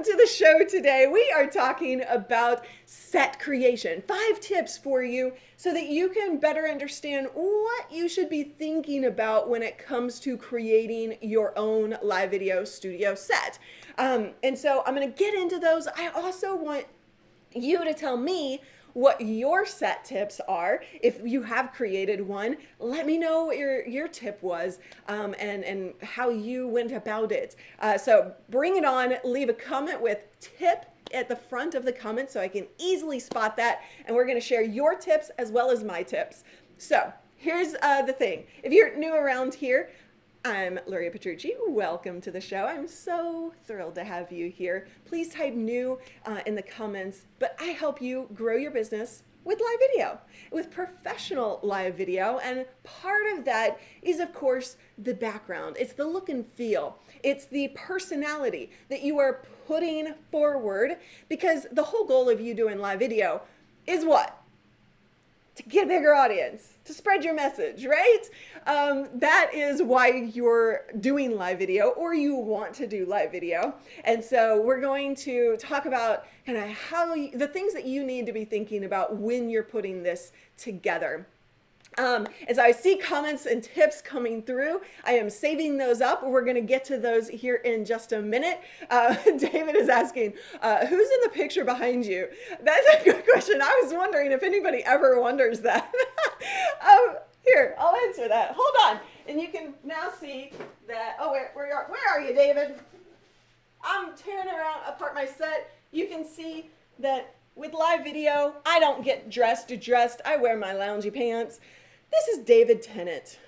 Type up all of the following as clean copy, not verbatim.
Welcome to the show today. We are talking about set creation. 5 tips for you so that you can better understand what you should be thinking about when it comes to creating your own live video studio set. And so I'm going to get into those. I also want you to tell me what your set tips are. If you have created one, let me know what your tip was, and how you went about it. So bring it on. Leave a comment with tip at the front of the comment so I can easily spot that. And we're going to share your tips as well as my tips. So here's the thing. If you're new around here, I'm Luria Petrucci. Welcome to the show. I'm so thrilled to have you here. Please type new in the comments, but I help you grow your business with live video, with professional live video. And part of that is, of course, the background. It's the look and feel. It's the personality that you are putting forward, because the whole goal of you doing live video is what? To get a bigger audience, to spread your message, right? That is why you're doing live video, or you want to do live video. And so we're going to talk about kind of the things that you need to be thinking about when you're putting this together. As I see comments and tips coming through, I am saving those up. We're going to get to those here in just a minute. David is asking, who's in the picture behind you? That's a good question. I was wondering if anybody ever wonders that. Here, I'll answer that. Hold on. And you can now see that, where are you, David? I'm tearing apart my set. You can see that with live video, I don't get dressed. I wear my loungy pants. This is David Tennant.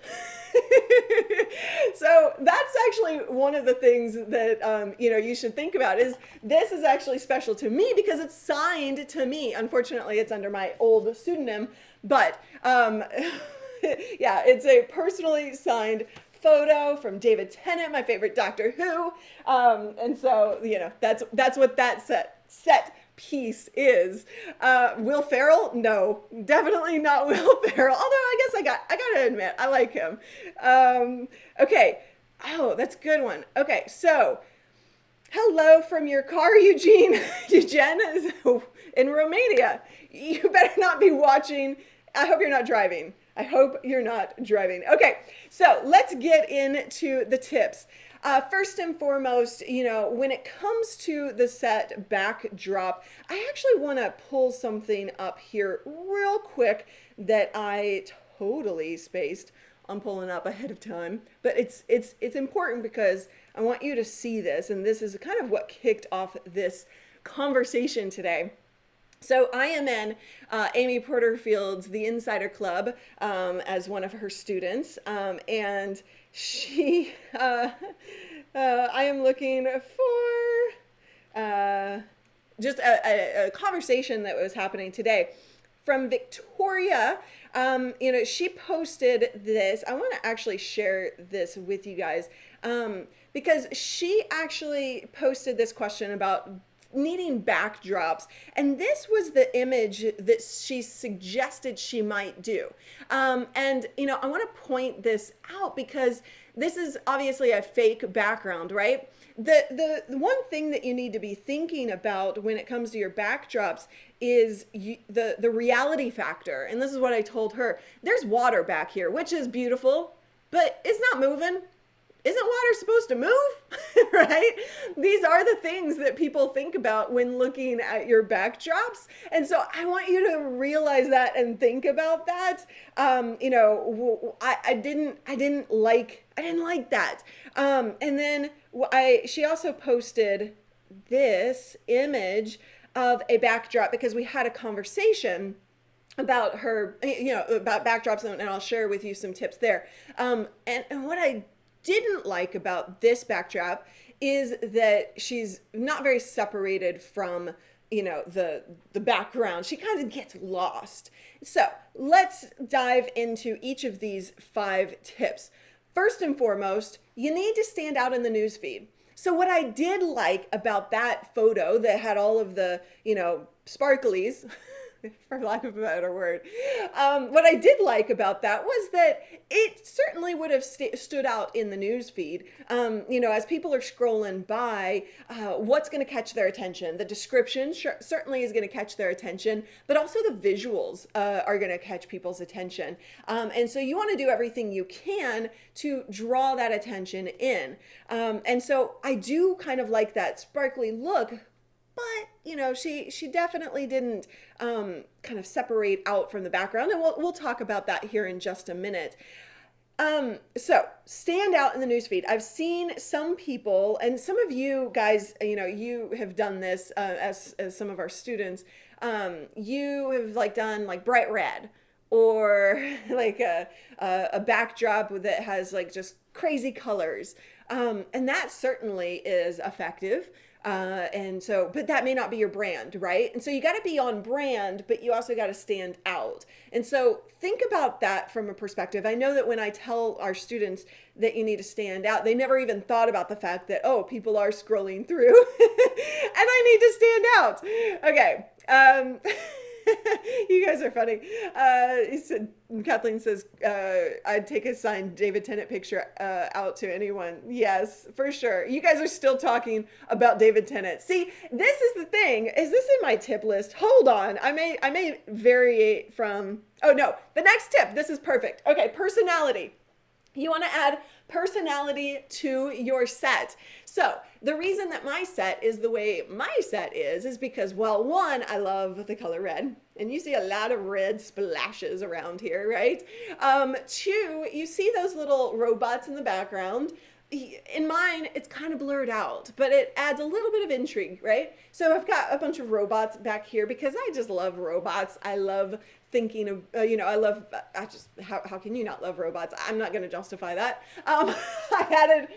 So that's actually one of the things that you should think about. Is this is actually special to me because it's signed to me. Unfortunately, it's under my old pseudonym, but yeah, it's a personally signed photo from David Tennant, my favorite Doctor Who, and so that's what that set piece is. Will Ferrell? No, definitely not Will Ferrell. Although I guess I gotta admit, I like him. Okay. Oh, that's a good one. Okay, so hello from your car, Eugene. Eugene is in Romania. You better not be watching. I hope you're not driving. Okay, so let's get into the tips. First and foremost, when it comes to the set backdrop, I actually want to pull something up here real quick that I totally spaced on pulling up ahead of time. But it's important because I want you to see this, and this is kind of what kicked off this conversation today. So I am in Amy Porterfield's The Insider Club as one of her students, and she, I am looking for just a conversation that was happening today from Victoria. She posted this. I want to actually share this with you guys because she actually posted this question about needing backdrops, and this was the image that she suggested she might do. And I want to point this out because this is obviously a fake background, right? The one thing that you need to be thinking about when it comes to your backdrops is the reality factor. And this is what I told her. There's water back here, which is beautiful, but it's not moving. Isn't water supposed to move, right? These are the things that people think about when looking at your backdrops. And so I want you to realize that and think about that. I didn't like that. And then she also posted this image of a backdrop because we had a conversation about her, about backdrops, and I'll share with you some tips there. And what I didn't like about this backdrop is that she's not very separated from the background. She kind of gets lost. So let's dive into each of these 5 tips. First and foremost, you need to stand out in the newsfeed. So what I did like about that photo that had all of the sparklies for lack of a better word. What I did like about that was that it certainly would have stood out in the news feed. As people are scrolling by, what's going to catch their attention? The description certainly is going to catch their attention, but also the visuals are going to catch people's attention. And so you want to do everything you can to draw that attention in. And so I do kind of like that sparkly look. But she definitely didn't kind of separate out from the background, and we'll talk about that here in just a minute. So stand out in the newsfeed. I've seen some people, and some of you guys, you have done this as some of our students. You have done bright red, or like a backdrop that has just crazy colors, and that certainly is effective. But that may not be your brand, right? And so you got to be on brand, but you also got to stand out. And so think about that from a perspective. I know that when I tell our students that you need to stand out, they never even thought about the fact that, people are scrolling through and I need to stand out. Okay. You guys are funny. Kathleen says, I'd take a signed David Tennant picture out to anyone. Yes, for sure. You guys are still talking about David Tennant. See, this is the thing. Is this in my tip list? Hold on. I may vary from, oh no, the next tip. This is perfect. Okay, personality. You want to add personality to your set. So the reason that my set is the way my set is because, well, one, I love the color red, and you see a lot of red splashes around here, right? Two, you see those little robots in the background. In mine, it's kind of blurred out, but it adds a little bit of intrigue, right? So I've got a bunch of robots back here because I just love robots. I love thinking of, how can you not love robots? I'm not going to justify that. I added,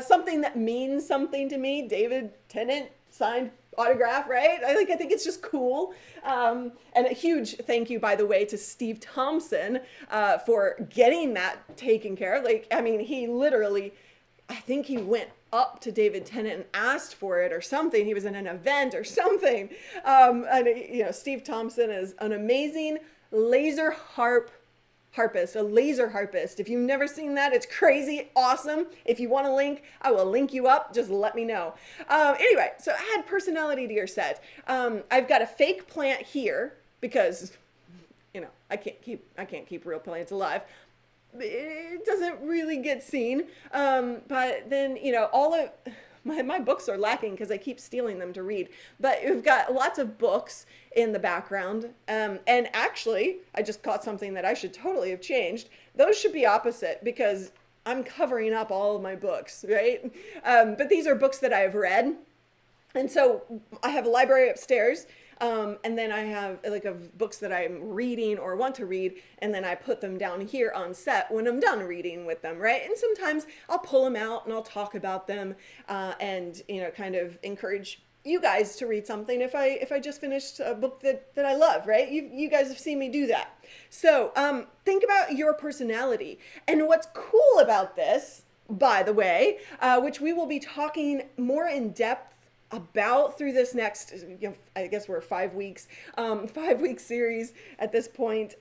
something that means something to me. David Tennant signed autograph, right? I think it's just cool. And a huge thank you, by the way, to Steve Thompson for getting that taken care of. He literally, I think he went up to David Tennant and asked for it or something. He was in an event or something. Steve Thompson is an amazing laser harpist, a laser harpist. If you've never seen that, it's crazy awesome. If you want a link, I will link you up. Just let me know. Anyway, so add personality to your set. I've got a fake plant here because, I can't keep real plants alive. It doesn't really get seen. But then, all of my books are lacking because I keep stealing them to read. But we've got lots of books in the background. And actually, I just caught something that I should totally have changed. Those should be opposite because I'm covering up all of my books, right? But these are books that I've read. And so I have a library upstairs. And then I have of books that I'm reading or want to read, and then I put them down here on set when I'm done reading with them, right? And sometimes I'll pull them out and I'll talk about them, and kind of encourage you guys to read something if I just finished a book that I love, right? You guys have seen me do that. So think about your personality. And what's cool about this, by the way, which we will be talking more in depth about through this next, I guess we're 5 weeks, 5-week series at this point.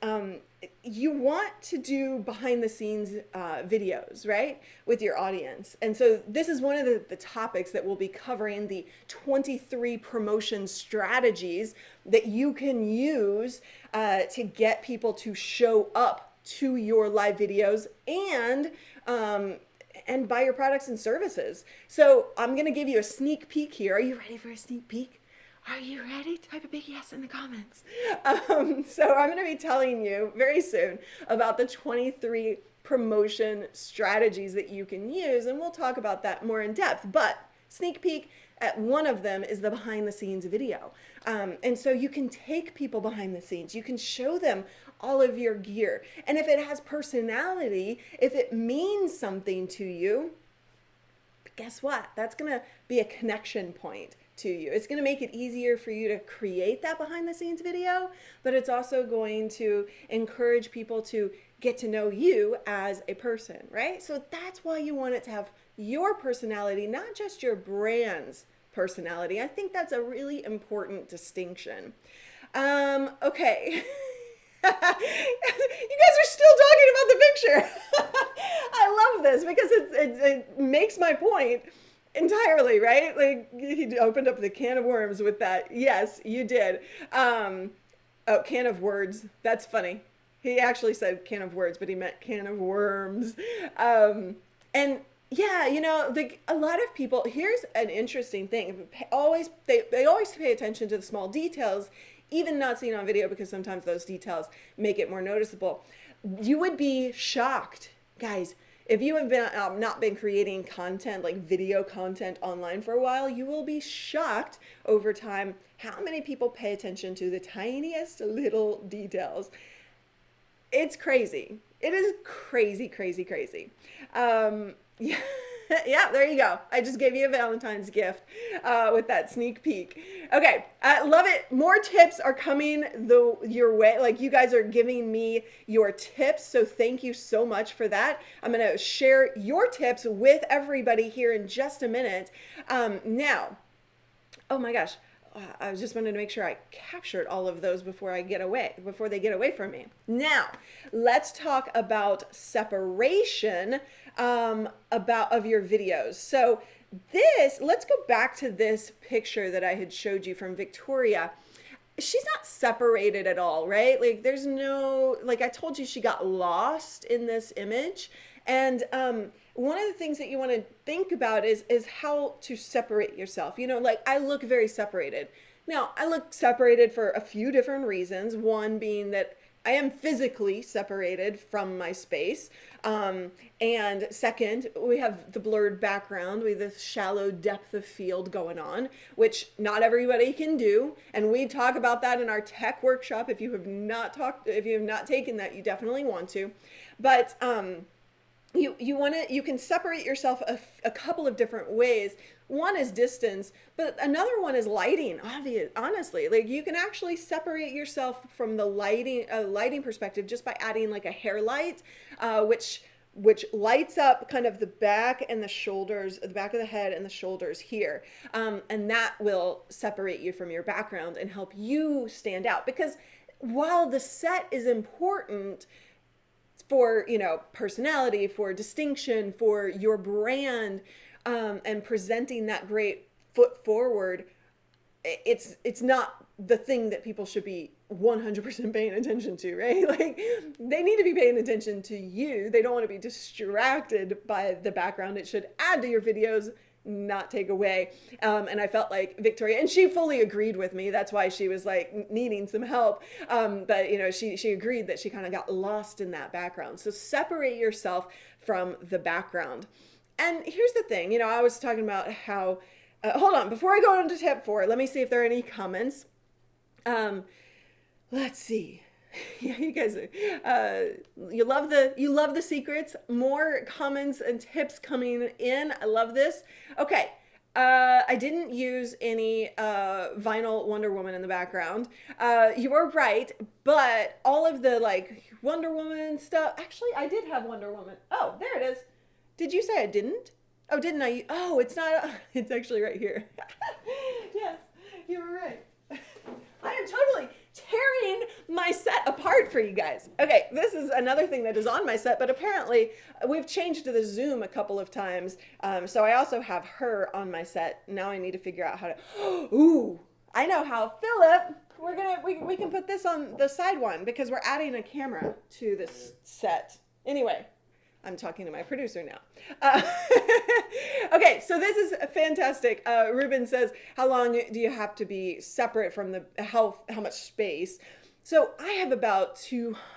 You want to do behind the scenes videos, right, with your audience. And so this is one of the topics that we'll be covering, the 23 promotion strategies that you can use to get people to show up to your live videos and buy your products and services. So I'm going to give you a sneak peek here. Are you ready for a sneak peek? Are you ready? Type a big yes in the comments. So I'm going to be telling you very soon about the 23 promotion strategies that you can use, and we'll talk about that more in depth. But sneak peek at one of them is the behind the scenes video. And so you can take people behind the scenes. You can show them all of your gear. And if it has personality, if it means something to you, guess what? That's going to be a connection point to you. It's going to make it easier for you to create that behind the scenes video, but it's also going to encourage people to get to know you as a person, right? So that's why you want it to have your personality, not just your brand's personality. I think that's a really important distinction. Okay. You guys are still talking about the picture. I love this because it makes my point entirely, right? Like he opened up the can of worms with that. Yes, you did. Oh, can of words. That's funny. He actually said can of words, but he meant can of worms. And yeah, a lot of people. Here's an interesting thing. They always pay attention to the small details, even not seen on video, because sometimes those details make it more noticeable. You would be shocked, guys, if you have been not been creating content like video content online for a while. You will be shocked over time how many people pay attention to the tiniest little details. It's crazy. It is crazy, crazy, crazy. Yeah. Yeah, there you go. I just gave you a Valentine's gift with that sneak peek. Okay, I love it. More tips are coming your way. Like, you guys are giving me your tips, so thank you so much for that. I'm going to share your tips with everybody here in just a minute. Now, oh my gosh. I was just wanted to make sure I captured all of those before they get away from me. Now, let's talk about separation of your videos. So let's go back to this picture that I had showed you from Victoria. She's not separated at all, right? Like there's no, like I told you, she got lost in this image. And one of the things that you want to think about is how to separate yourself. Like I look very separated. Now, I look separated for a few different reasons. One being that I am physically separated from my space. And second, we have the blurred background. We have this shallow depth of field going on, which not everybody can do. And we talk about that in our tech workshop. If you have not taken that, you definitely want to. But you can separate yourself a couple of different ways. One is distance, but another one is lighting. Honestly, like you can actually separate yourself from the lighting perspective just by adding like a hair light, which lights up kind of the back and the shoulders, the back of the head and the shoulders here. And that will separate you from your background and help you stand out. Because while the set is important for, personality, for distinction, for your brand, and presenting that great foot forward, it's not the thing that people should be 100% paying attention to, right? Like they need to be paying attention to you. They don't want to be distracted by the background. It should add to your videos, not take away. And I felt like Victoria, and she fully agreed with me. That's why she was like needing some help. But she agreed that she kind of got lost in that background. So separate yourself from the background. And here's the thing, I was talking about how, hold on, before I go on to tip 4, let me see if there are any comments. Let's see. Yeah, you guys you love the secrets. More comments and tips coming in. I love this. Okay. I didn't use any vinyl Wonder Woman in the background. You were right, but all of the like Wonder Woman stuff. Actually, I did have Wonder Woman. Oh, there it is. Did you say I didn't? Oh, didn't I? Oh, it's not. It's actually right here. Yes, you were right. I am totally tearing my set apart for you guys. Okay, this is another thing that is on my set, but apparently we've changed to the Zoom a couple of times. So I also have her on my set. Now I need to figure out how to, ooh, I know how. Philip, we can put this on the side one because we're adding a camera to this set. Anyway, I'm talking to my producer now. Okay, so this is fantastic. Ruben says, how long do you have to be separate from how much space? So I have about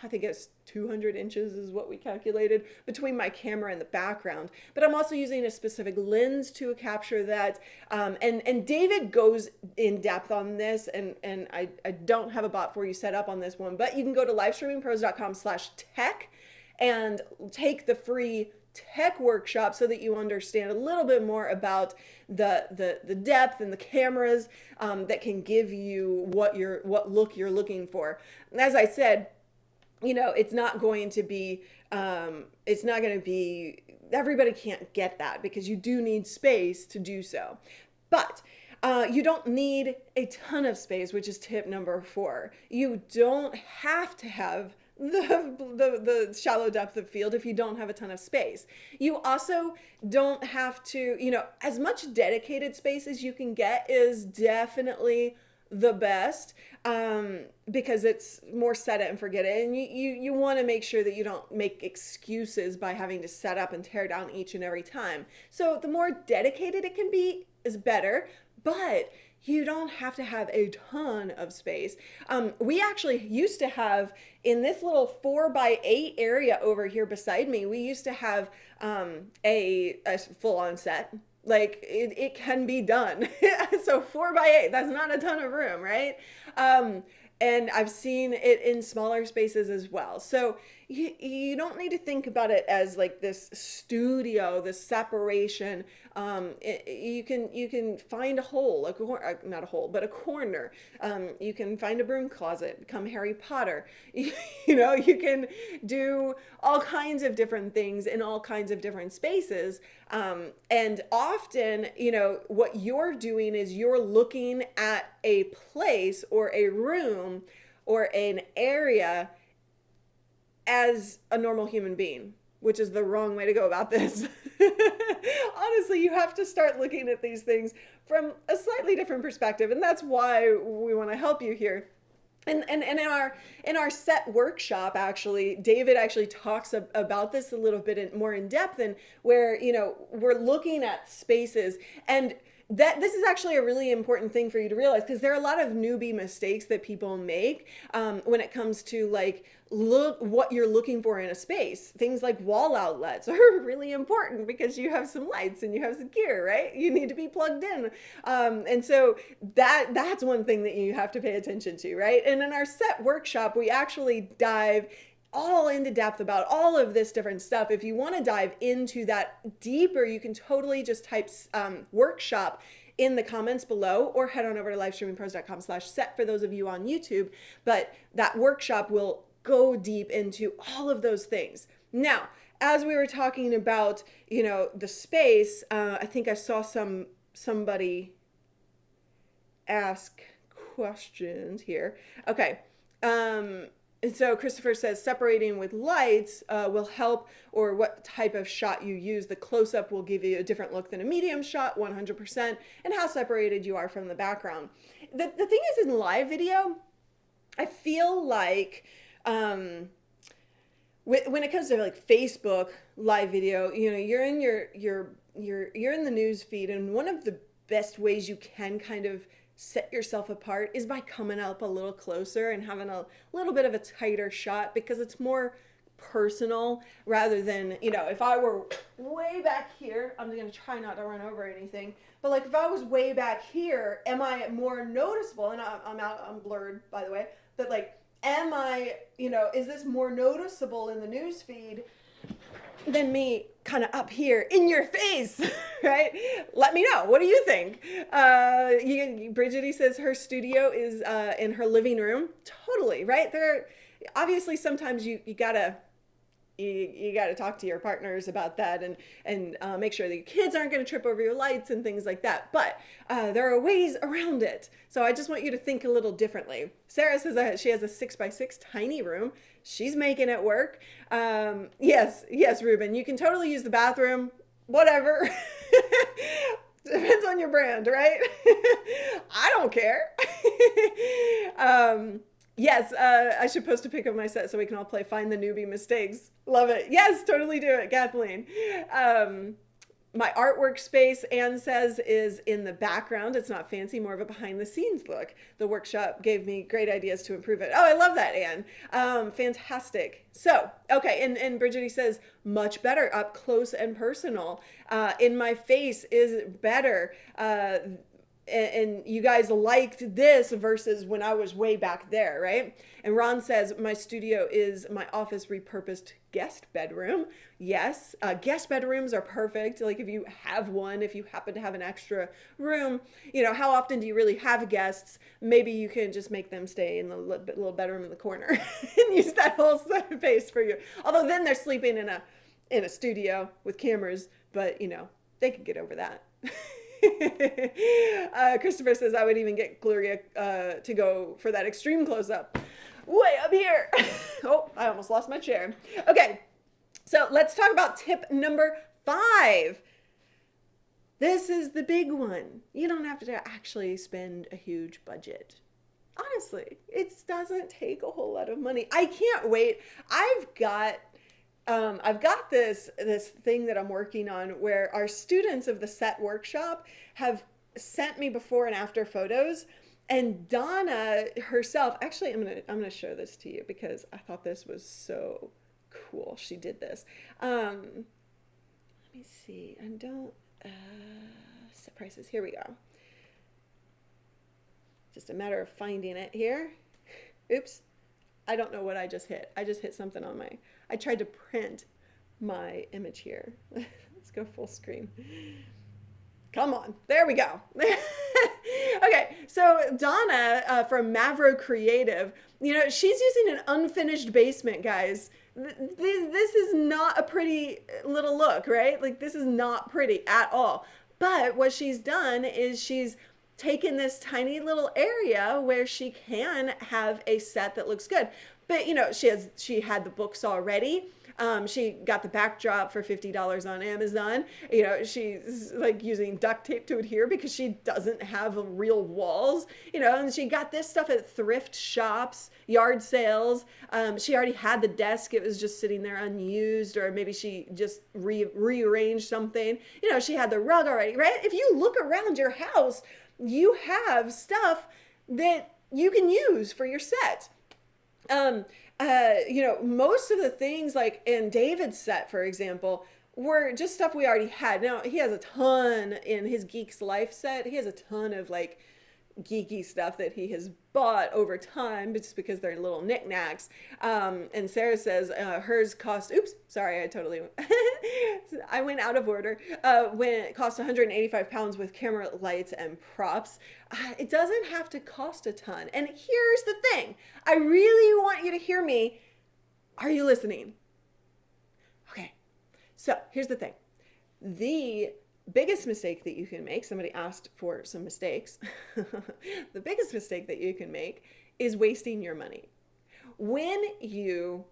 I think it's 200 inches is what we calculated between my camera and the background. But I'm also using a specific lens to capture that. And David goes in depth on this, and I don't have a bot for you set up on this one, but you can go to livestreamingpros.com/tech and take the free tech workshop so that you understand a little bit more about the depth and the cameras that can give you what look you're looking for. And as I said, it's not going to be everybody can't get that because you do need space to do so. But You don't need a ton of space, which is tip number 4. You don't have to have the shallow depth of field if you don't have a ton of space. You also don't have to, as much dedicated space as you can get is definitely the best, because it's more set it and forget it. And you want to make sure that you don't make excuses by having to set up and tear down each and every time. So the more dedicated it can be is better, but you don't have to have a ton of space. We actually used to have, in this little 4x8 area over here beside me, we used to have a full-on set. Like it can be done. So 4x8, that's not a ton of room, right? And I've seen it in smaller spaces as well. So you don't need to think about it as like this studio, this separation. You can find a hole, not a hole, but a corner. You can find a broom closet, become Harry Potter. You can do all kinds of different things in all kinds of different spaces. And often, what you're doing is you're looking at a place or a room or an area as a normal human being, which is the wrong way to go about this. Honestly, you have to start looking at these things from a slightly different perspective. And that's why we want to help you here. And in our set workshop, actually, David actually talks about this a little bit more in depth, and where, we're looking at spaces, and that this is actually a really important thing for you to realize, because there are a lot of newbie mistakes that people make when it comes to look what you're looking for in a space. Things like wall outlets are really important because you have some lights and you have some gear, right? You need to be plugged in. And so that's one thing that you have to pay attention to, right? And in our set workshop, we actually dive all into depth about all of this different stuff. If you want to dive into that deeper, you can totally just type workshop in the comments below, or head on over to livestreamingpros.com/set for those of you on YouTube. But that workshop will go deep into all of those things. Now, as we were talking about, the space, I think I saw somebody ask questions here. Okay. And so Christopher says separating with lights will help, or what type of shot you use. The close-up will give you a different look than a medium shot, 100%, and how separated you are from the background. The thing is, in live video, I feel like when it comes to Facebook live video, you're in you're in the news feed, and one of the best ways you can kind of set yourself apart is by coming up a little closer and having a little bit of a tighter shot, because it's more personal rather than, if I were way back here, I'm going to try not to run over anything, but if I was way back here, am I more noticeable? And I'm blurred, by the way, but am I, is this more noticeable in the news feed than me kind of up here in your face, right? Let me know. What do you think? Bridget says her studio is in her living room. Totally, right? Obviously sometimes you gotta talk to your partners about that, and make sure that your kids aren't going to trip over your lights and things like that. But there are ways around it. So I just want you to think a little differently. Sarah says that she has a 6x6 tiny room. She's making it work. Yes, Ruben, you can totally use the bathroom, whatever. Depends on your brand, right? I don't care. Yes, I should post a pic of my set so we can all play Find the Newbie Mistakes. Love it. Yes, totally do it, Kathleen. My artwork space, Anne says, is in the background. It's not fancy, more of a behind the scenes look. The workshop gave me great ideas to improve it. Oh, I love that, Anne. Fantastic. So, okay, and Bridget says, much better, up close and personal. In my face is better. And you guys liked this versus when I was way back there, right? And Ron says, my studio is my office repurposed guest bedroom. Yes, guest bedrooms are perfect. If you have one, if you happen to have an extra room, how often do you really have guests? Maybe you can just make them stay in the little bedroom in the corner and use that whole space for you. Although then they're sleeping in a studio with cameras, but they can get over that. Christopher says, I would even get Gloria to go for that extreme close-up. Way up here. Oh, I almost lost my chair. Okay, so let's talk about tip number 5. This is the big one. You don't have to actually spend a huge budget. Honestly, it doesn't take a whole lot of money. I can't wait. I've got this thing that I'm working on where our students of the set workshop have sent me before and after photos, and Donna herself, actually I'm gonna show this to you because I thought this was so cool. She did this. Let me see. I don't set prices. Here we go. Just a matter of finding it here. Oops. I don't know what I just hit. I just hit something on I tried to print my image here. Let's go full screen. Come on. There we go. Okay. So Donna from Mavro Creative, she's using an unfinished basement, guys. This is not a pretty little look, right? Like, this is not pretty at all. But what she's done is she's taken this tiny little area where she can have a set that looks good. But she had the books already. She got the backdrop for $50 on Amazon. She's like using duct tape to adhere because she doesn't have real walls. And she got this stuff at thrift shops, yard sales. She already had the desk. It was just sitting there unused, or maybe she just rearranged something. She had the rug already, right? If you look around your house, you have stuff that you can use for your set. Most of the things, like in David's set, for example, were just stuff we already had. Now, he has a ton in his Geeks Life set. He has a ton of like geeky stuff that he has bought over time just because they're little knickknacks. And Sarah says hers cost, oops, sorry, I went out of order. When it cost 185 pounds with camera, lights, and props. It doesn't have to cost a ton. And here's the thing. I really want you to hear me. Are you listening? Okay. So here's the thing. The biggest mistake that you can make, somebody asked for some mistakes. The biggest mistake that you can make is wasting your money. When you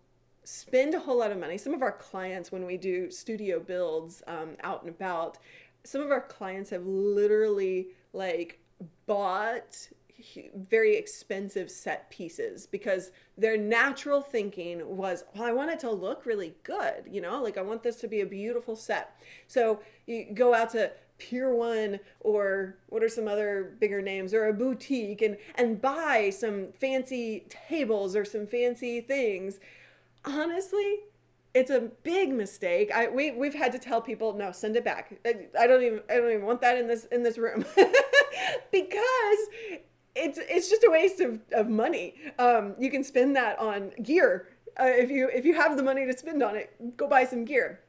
spend a whole lot of money, some of our clients, when we do studio builds out and about, some of our clients have literally like bought very expensive set pieces because their natural thinking was, well, I want it to look really good, like I want this to be a beautiful set. So you go out to Pier 1 or what are some other bigger names, or a boutique, and buy some fancy tables or some fancy things. Honestly, it's a big mistake. We've had to tell people, no, send it back. I don't even want that in this room because it's just a waste of money. You can spend that on gear. If you have the money to spend on it, go buy some gear.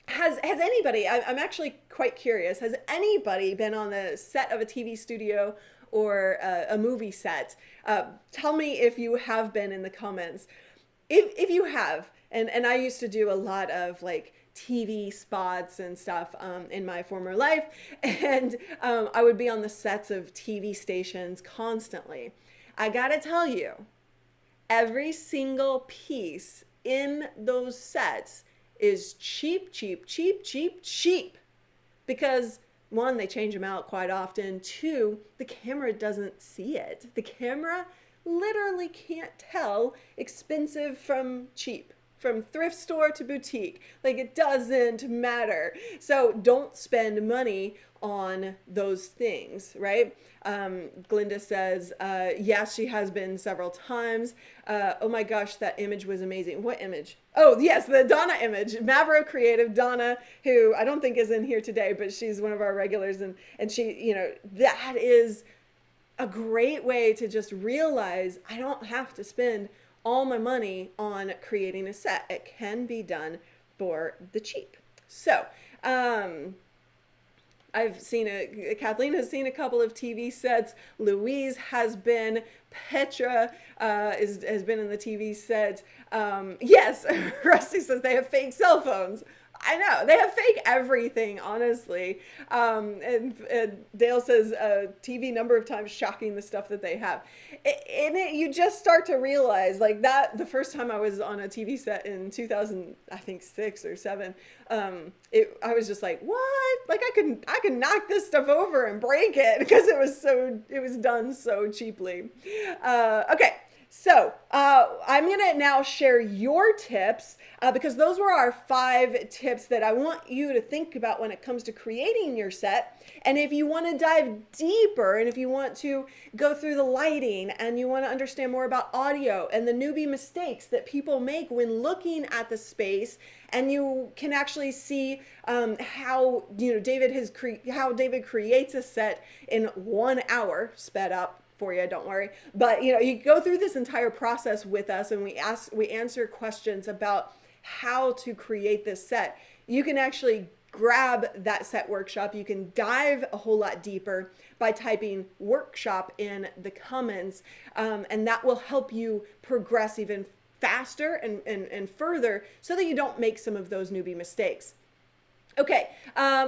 Has anybody, I'm actually quite curious, has anybody been on the set of a TV studio or a movie set? Tell me if you have been in the comments. If you have, and I used to do a lot of like TV spots and stuff in my former life, and I would be on the sets of TV stations constantly. I gotta tell you, every single piece in those sets is cheap, because one, they change them out quite often. Two, the camera doesn't see it. The camera literally can't tell expensive from cheap, from thrift store to boutique. Like, it doesn't matter. So don't spend money on those things, right? Glinda says, yes, she has been several times. Oh my gosh, that image was amazing. What image? Oh yes, the Donna image. Mavro Creative Donna, who I don't think is in here today, but she's one of our regulars, and she, that is a great way to just realize I don't have to spend all my money on creating a set. It can be done for the cheap. So, I've seen Kathleen has seen a couple of TV sets. Louise has been. Petra has been in the TV set. Yes, Rusty says they have fake cell phones. I know they have fake everything, honestly. And Dale says TV number of times shocking the stuff that they have. In it, you just start to realize like that. The first time I was on a TV set in 2000, I think 6 or 7, I was just like, what? Like I could knock this stuff over and break it because it was done so cheaply. Okay. So I'm going to now share your tips because those were our 5 tips that I want you to think about when it comes to creating your set. And if you want to dive deeper and if you want to go through the lighting and you want to understand more about audio and the newbie mistakes that people make when looking at the space, and you can actually see how David creates a set in 1 hour, sped up for you, don't worry. But you go through this entire process with us and we answer questions about how to create this set. You can actually grab that set workshop. You can dive a whole lot deeper by typing workshop in the comments, and that will help you progress even faster and further so that you don't make some of those newbie mistakes. Okay,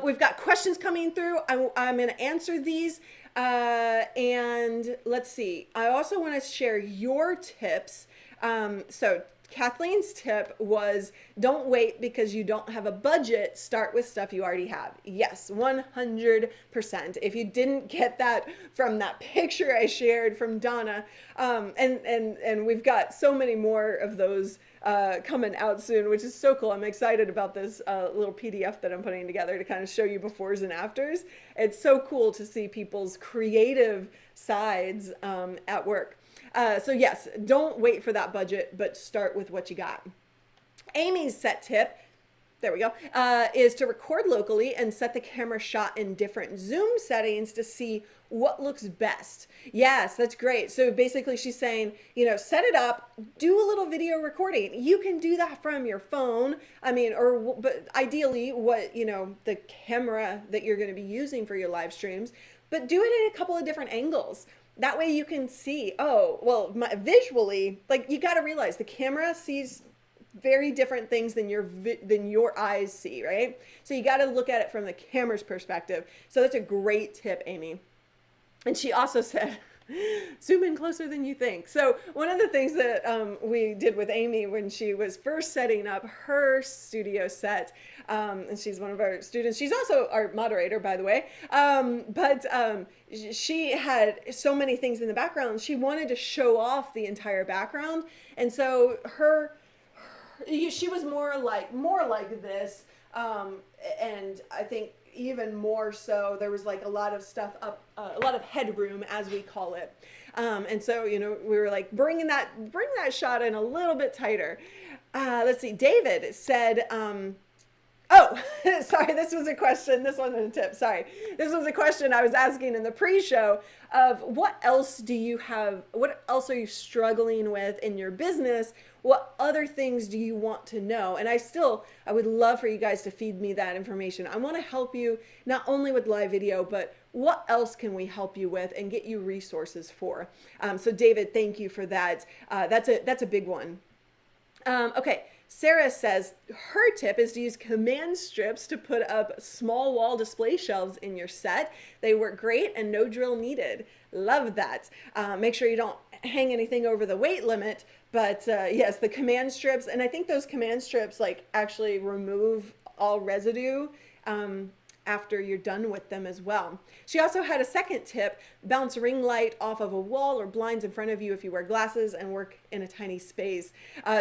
we've got questions coming through. I'm going to answer these. And let's see. I also want to share your tips. So Kathleen's tip was don't wait because you don't have a budget. Start with stuff you already have. Yes, 100%. If you didn't get that from that picture I shared from Donna, and we've got so many more of those coming out soon, which is so cool. I'm excited about this little PDF that I'm putting together to kind of show you befores and afters. It's so cool to see people's creative sides at work. So yes, don't wait for that budget, but start with what you got. Amy's set tip, there we go, is to record locally and set the camera shot in different zoom settings to see what looks best. Yes, that's great. So basically she's saying, set it up, do a little video recording. You can do that from your phone. But ideally the camera that you're going to be using for your live streams, but do it in a couple of different angles. That way you can see, visually, like you got to realize the camera sees very different things than your eyes see, right? So you got to look at it from the camera's perspective. So that's a great tip, Amy. And she also said, zoom in closer than you think. So one of the things that we did with Amy when she was first setting up her studio set, and she's one of our students. She's also our moderator, by the way. She had so many things in the background. She wanted to show off the entire background. And so she was more like this. And I think even more so, there was like a lot of stuff up, a lot of headroom, as we call it. And so, we were like, bring that shot in a little bit tighter. Let's see. David said, sorry, this was a question. This wasn't a tip. Sorry. This was a question I was asking in the pre-show of what else do you have? What else are you struggling with in your business? What other things do you want to know? And I would love for you guys to feed me that information. I want to help you not only with live video, but what else can we help you with and get you resources for? So David, thank you for that. That's a big one. Okay. Sarah says her tip is to use command strips to put up small wall display shelves in your set. They work great and no drill needed. Love that. Make sure you don't hang anything over the weight limit, but yes, the command strips, and I think those command strips actually remove all residue after you're done with them as well. She also had a second tip: bounce ring light off of a wall or blinds in front of you if you wear glasses and work in a tiny space.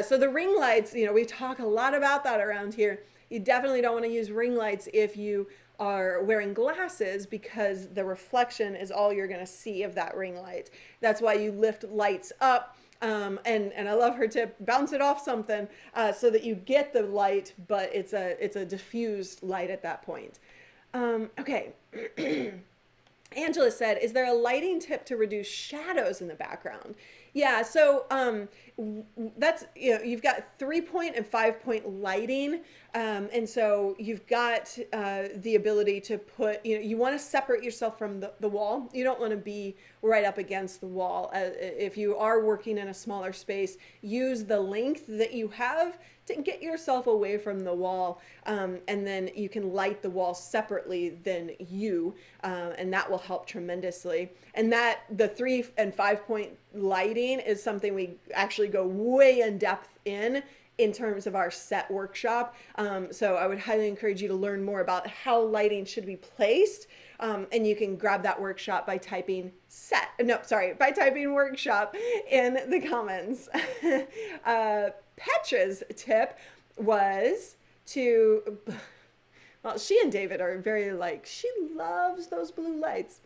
So the ring lights, we talk a lot about that around here. You definitely don't want to use ring lights if you are wearing glasses because the reflection is all you're going to see of that ring light. That's why you lift lights up. And I love her tip, bounce it off something so that you get the light, but it's a diffused light at that point. Okay. Angela said, is there a lighting tip to reduce shadows in the background? Yeah, so that's, you've got 3 point and 5 point lighting. And so you've got the ability to put, you want to separate yourself from the wall. You don't want to be right up against the wall. If you are working in a smaller space, use the length that you have to get yourself away from the wall. And then you can light the wall separately than you, and that will help tremendously. And that the 3 and 5 point lighting is something we actually go way in depth in terms of our set workshop. So I would highly encourage you to learn more about how lighting should be placed. And you can grab that workshop by typing by typing workshop in the comments. Petra's tip was to, well, she and David are very like, she loves those blue lights.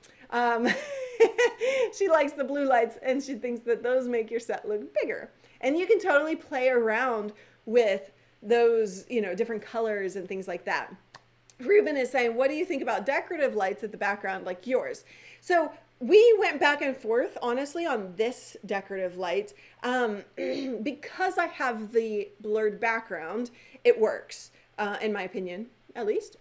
She likes the blue lights and she thinks that those make your set look bigger. And you can totally play around with those, different colors and things like that. Ruben is saying, what do you think about decorative lights at the background like yours? So we went back and forth, honestly, on this decorative light. Because I have the blurred background, it works, in my opinion, at least.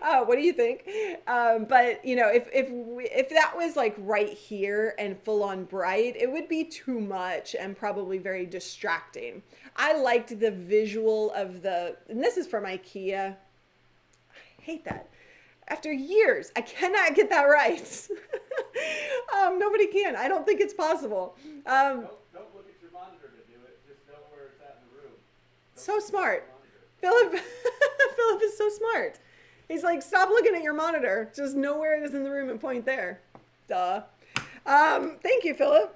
What do you think? But if that was like right here and full on bright, it would be too much and probably very distracting. I liked the visual of and this is from IKEA. I hate that. After years, I cannot get that right. Nobody can. I don't think it's possible. Don't look at your monitor to do it. Just know where it's at in the room. So smart. Philip is so smart. He's like, stop looking at your monitor. Just know where it is in the room and point there. Duh. Thank you, Philip.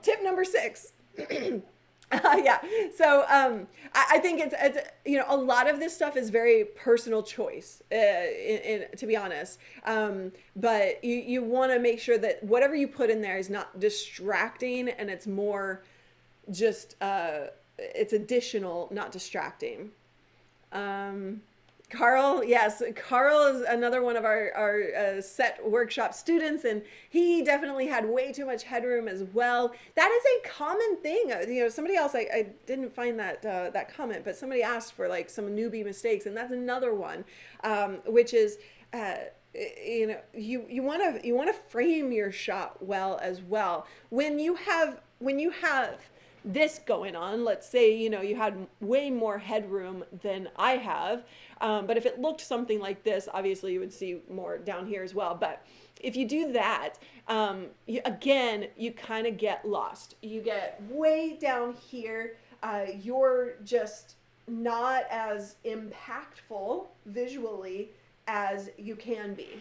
Tip number 6. Yeah. So I think it's a lot of this stuff is very personal choice, to be honest. But you want to make sure that whatever you put in there is not distracting, and it's more just it's additional, not distracting. Carl, yes, Carl is another one of our set workshop students, and he definitely had way too much headroom as well. That is a common thing. Somebody else, I didn't find that comment, but somebody asked for like some newbie mistakes, and that's another one, which is, you want to frame your shot well as well. When you have this going on, let's say, you had way more headroom than I have. But if it looked something like this, obviously you would see more down here as well. But if you do that, you kind of get lost. You get way down here. You're just not as impactful visually as you can be.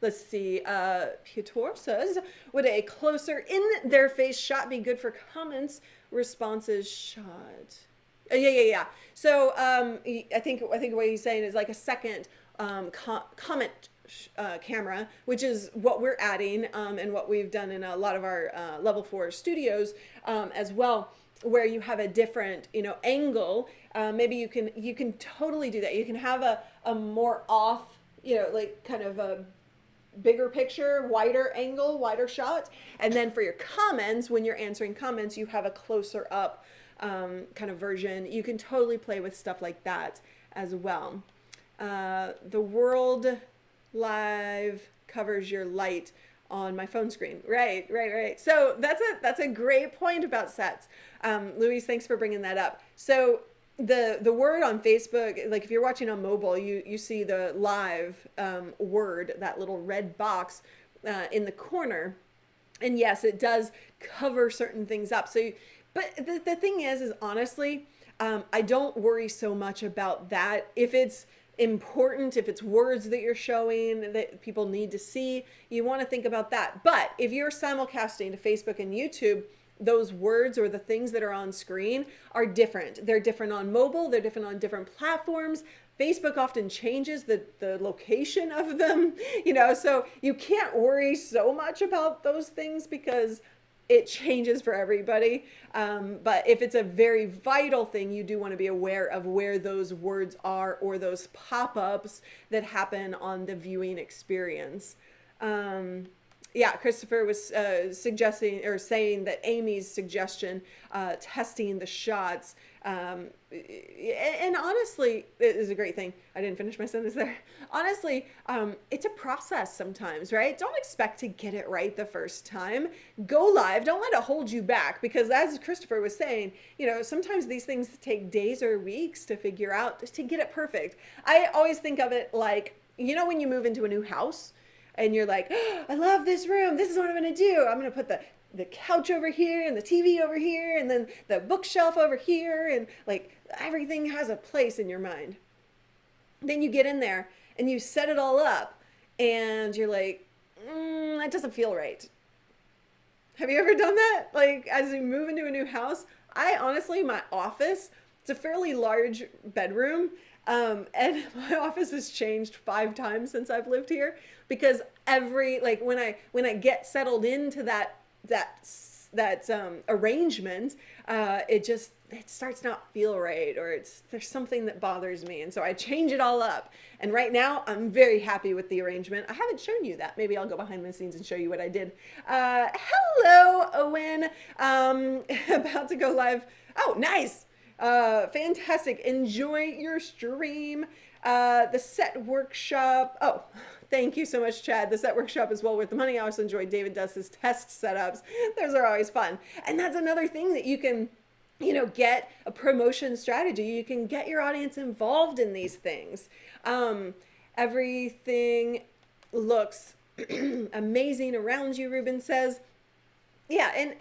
Let's see, Piotr says, would a closer in-their-face shot be good for comments, responses, shot? Yeah. So I think what he's saying is like a second comment camera, which is what we're adding and what we've done in a lot of our level 4 studios as well, where you have a different angle. Maybe you can totally do that. You can have a more off, like kind of a bigger picture, wider angle, wider shot. And then for your comments, when you're answering comments, you have a closer up kind of version. You can totally play with stuff like that as well. The world live covers your light on my phone screen. Right. So that's a great point about sets. Louise, thanks for bringing that up. So the word on Facebook, like if you're watching on mobile, you see the live word, that little red box in the corner. And yes, it does cover certain things up. But the thing is honestly, I don't worry so much about that. If it's important, if it's words that you're showing that people need to see, you want to think about that. But if you're simulcasting to Facebook and YouTube, those words or the things that are on screen are different. They're different on mobile. They're different on different platforms. Facebook often changes the location of them, so you can't worry so much about those things because it changes for everybody. But if it's a very vital thing, you do want to be aware of where those words are or those pop-ups that happen on the viewing experience. Yeah, Christopher was suggesting or saying that Amy's suggestion, testing the shots, and honestly, it is a great thing. I didn't finish my sentence there. Honestly, it's a process sometimes, right? Don't expect to get it right the first time. Go live. Don't let it hold you back, because as Christopher was saying, sometimes these things take days or weeks to figure out, to get it perfect. I always think of it like, when you move into a new house, and you're like, oh, I love this room. This is what I'm going to do. I'm going to put the couch over here and the TV over here and then the bookshelf over here. And like everything has a place in your mind. Then you get in there and you set it all up and you're like, that doesn't feel right. Have you ever done that? Like as you move into a new house, my office, it's a fairly large bedroom. And my office has changed 5 times since I've lived here, because when I get settled into that arrangement, it starts not feel right, or there's something that bothers me. And so I change it all up. And right now I'm very happy with the arrangement. I haven't shown you that. Maybe I'll go behind the scenes and show you what I did. Hello, Owen. About to go live. Oh, nice. Fantastic. Enjoy your stream. The set workshop. Oh, thank you so much, Chad. The set workshop is well worth the money. I also enjoy David does his test setups. Those are always fun. And that's another thing that you can, get a promotion strategy. You can get your audience involved in these things. Everything looks amazing around you, Ruben says. Yeah, and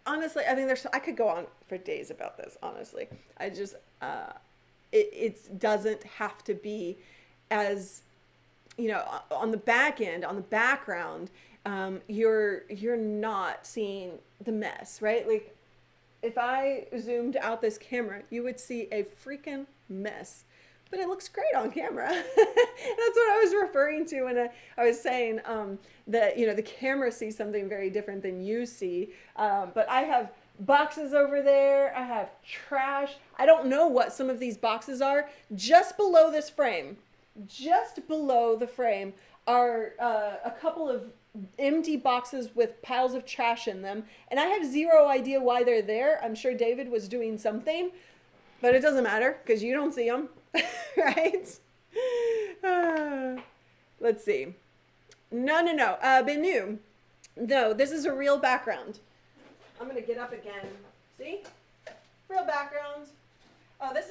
honestly, I mean, I could go on for days about this, honestly. I just, it doesn't have to be as, on the back end, on the background, you're not seeing the mess, right? Like if I zoomed out this camera, you would see a freaking mess. But it looks great on camera. That's what I was referring to when I was saying that, the camera sees something very different than you see. But I have boxes over there. I have trash. I don't know what some of these boxes are. Just below this frame, just below the frame are a couple of empty boxes with piles of trash in them. And I have zero idea why they're there. I'm sure David was doing something, but it doesn't matter because you don't see them. Right? Let's see. No. Benu. No, this is a real background. I'm going to get up again. See? Real background. Oh, this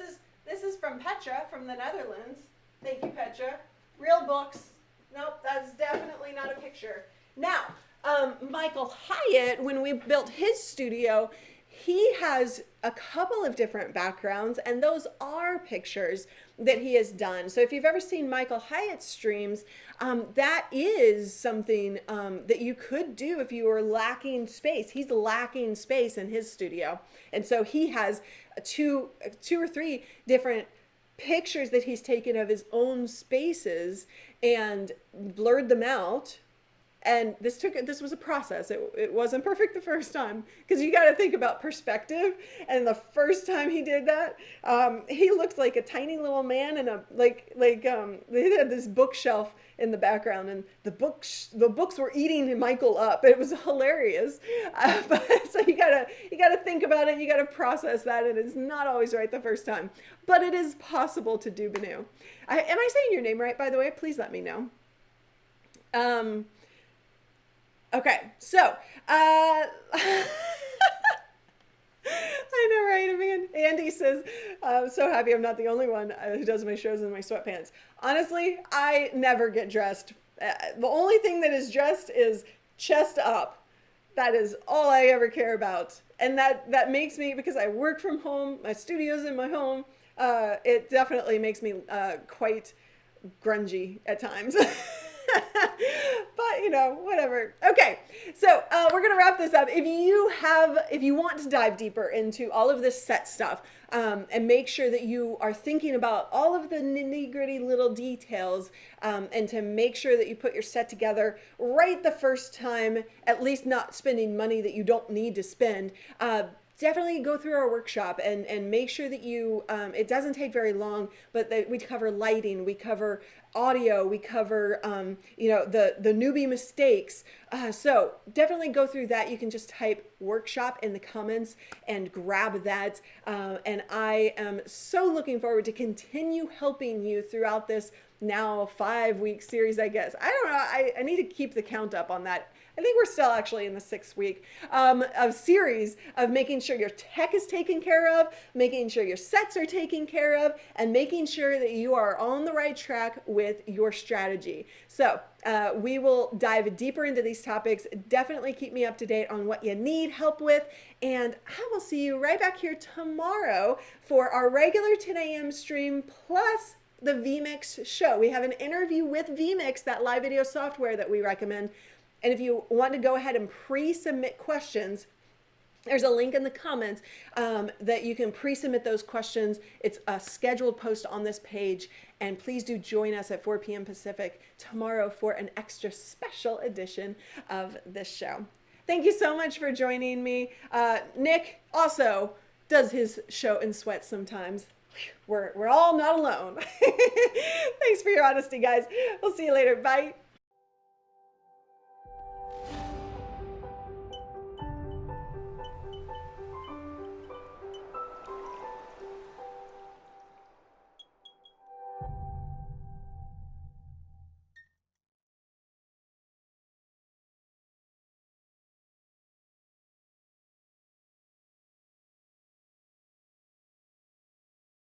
is from Petra from the Netherlands. Thank you, Petra. Real books. Nope, that's definitely not a picture. Now, Michael Hyatt, when we built his studio, he has a couple of different backgrounds, and those are pictures that he has done. So if you've ever seen Michael Hyatt streams, that is something that you could do if you were lacking space. He's lacking space in his studio. And so he has two or three different pictures that he's taken of his own spaces and blurred them out. And this was a process. It wasn't perfect the first time, because you got to think about perspective. And the first time he did that, he looked like a tiny little man, and they had this bookshelf in the background, and the books were eating Michael up. It was hilarious. But so you gotta think about it. You gotta process that, and it's not always right the first time, but it is possible to do Benu. Am I saying your name right, by the way? Please let me know. Okay, so, I know, right, man? Andy says, I'm so happy I'm not the only one who does my shows in my sweatpants. Honestly, I never get dressed. The only thing that is dressed is chest up. That is all I ever care about. And that makes me, because I work from home, my studio's in my home, it definitely makes me quite grungy at times. But whatever. Okay, so we're gonna wrap this up. If you want to dive deeper into all of this set stuff, and make sure that you are thinking about all of the nitty-gritty little details, and to make sure that you put your set together right the first time, at least not spending money that you don't need to spend, definitely go through our workshop and make sure that you, it doesn't take very long, but that we cover lighting, we cover audio, we cover, the newbie mistakes. So definitely go through that. You can just type workshop in the comments and grab that. And I am so looking forward to continue helping you throughout this now 5-week series, I guess. I don't know. I need to keep the count up on that. I think we're still actually in the 6th week of series of making sure your tech is taken care of, making sure your sets are taken care of, and making sure that you are on the right track with your strategy. So we will dive deeper into these topics. Definitely keep me up to date on what you need help with. And I will see you right back here tomorrow for our regular 10 a.m. stream plus the vMix show. We have an interview with vMix, that live video software that we recommend. And if you want to go ahead and pre-submit questions, there's a link in the comments that you can pre-submit those questions. It's a scheduled post on this page. And please do join us at 4 p.m. Pacific tomorrow for an extra special edition of this show. Thank you so much for joining me. Nick also does his show in sweats sometimes. We're all not alone. Thanks for your honesty, guys. We'll see you later. Bye.